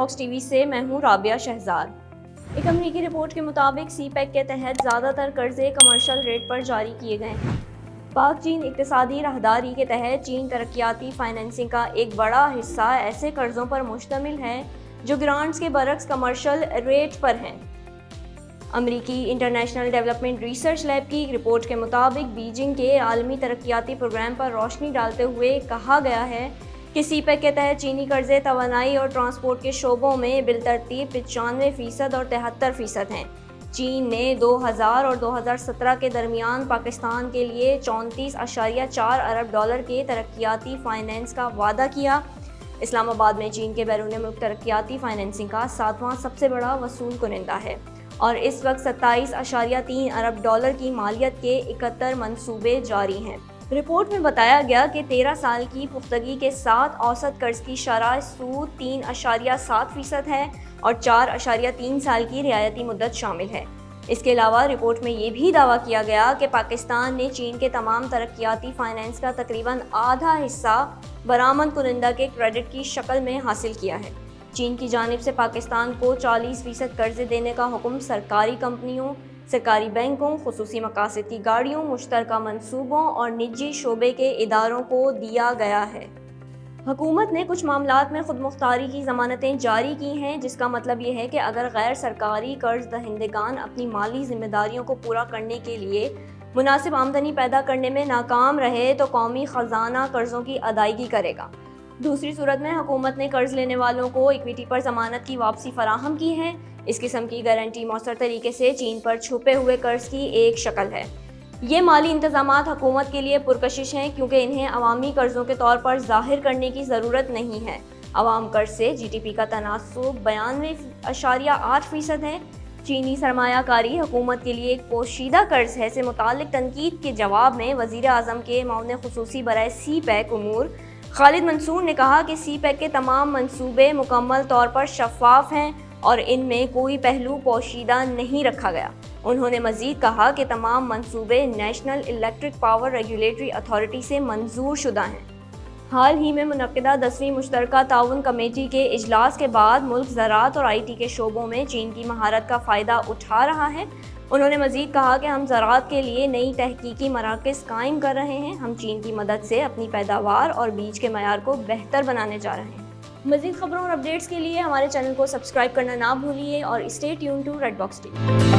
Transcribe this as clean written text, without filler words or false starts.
Box T V سے میں ہوں رابعہ شہزاد۔ ایک امریکی رپورٹ کے مطابق سی پیک کے تحت زیادہ تر قرضے کمرشل ریٹ پر جاری کیے گئے ہیں۔ پاک چین اقتصادی راہداری کے تحت چین ترقیاتی فائنینسنگ کا ایک بڑا حصہ ایسے قرضوں پر مشتمل ہے جو گرانٹس کے برعکس کمرشل ریٹ پر ہیں۔ امریکی انٹرنیشنل ڈیولپمنٹ ریسرچ لیب کی رپورٹ کے مطابق بیجنگ کے عالمی ترقیاتی پروگرام پر روشنی ڈالتے ہوئے کہا گیا ہے کہ سی پیک کے تحت چینی قرضے توانائی اور ٹرانسپورٹ کے شعبوں میں بالترتیب 95% اور 73% ہیں۔ چین نے 2000 اور 2017 کے درمیان پاکستان کے لیے $34.4 ارب کے ترقیاتی فائنانس کا وعدہ کیا۔ اسلام آباد میں چین کے بیرون ملک ترقیاتی فائنانسنگ کا 7واں سب سے بڑا وصول کنندہ ہے اور اس وقت $27.3 ارب کی مالیت کے 71 منصوبے جاری ہیں۔ رپورٹ میں بتایا گیا کہ 13 سال کی پختگی کے ساتھ اوسط قرض کی شرح سود 3.7% ہے اور 4.3 سال کی رعایتی مدت شامل ہے۔ اس کے علاوہ رپورٹ میں یہ بھی دعویٰ کیا گیا کہ پاکستان نے چین کے تمام ترقیاتی فائنانس کا تقریباً آدھا حصہ برآمد کنندہ کے کریڈٹ کی شکل میں حاصل کیا ہے۔ چین کی جانب سے پاکستان کو 40% قرضے دینے کا حکم سرکاری کمپنیوں، سرکاری بینکوں، خصوصی مقاصد کی گاڑیوں، مشترکہ منصوبوں اور نجی شعبے کے اداروں کو دیا گیا ہے۔ حکومت نے کچھ معاملات میں خود مختاری کی ضمانتیں جاری کی ہیں، جس کا مطلب یہ ہے کہ اگر غیر سرکاری قرض دہندگان اپنی مالی ذمہ داریوں کو پورا کرنے کے لیے مناسب آمدنی پیدا کرنے میں ناکام رہے تو قومی خزانہ قرضوں کی ادائیگی کرے گا۔ دوسری صورت میں حکومت نے قرض لینے والوں کو اکویٹی پر ضمانت کی واپسی فراہم کی ہے۔ اس قسم کی گارنٹی مؤثر طریقے سے چین پر چھپے ہوئے قرض کی ایک شکل ہے۔ یہ مالی انتظامات حکومت کے لیے پرکشش ہیں کیونکہ انہیں عوامی قرضوں کے طور پر ظاہر کرنے کی ضرورت نہیں ہے۔ عوام قرض سے جی ڈی پی کا تناسب 92.8% ہے۔ چینی سرمایہ کاری حکومت کے لیے ایک پوشیدہ قرض ہے سے متعلق تنقید کے جواب میں وزیر اعظم کے معاون خصوصی برائے سی پیک امور خالد منصور نے کہا کہ سی پیک کے تمام منصوبے مکمل طور پر شفاف ہیں اور ان میں کوئی پہلو پوشیدہ نہیں رکھا گیا۔ انہوں نے مزید کہا کہ تمام منصوبے national electric power regulatory authority سے منظور شدہ ہیں۔ حال ہی میں منعقدہ 10ویں مشترکہ تعاون کمیٹی کے اجلاس کے بعد ملک زراعت اور آئی ٹی کے شعبوں میں چین کی مہارت کا فائدہ اٹھا رہا ہے۔ انہوں نے مزید کہا کہ ہم زراعت کے لیے نئی تحقیقی مراکز قائم کر رہے ہیں۔ ہم چین کی مدد سے اپنی پیداوار اور بیج کے معیار کو بہتر بنانے جا رہے ہیں۔ مزید خبروں اور اپڈیٹس کے لیے ہمارے چینل کو سبسکرائب کرنا نہ بھولیے اور stay tune to Red Box T V.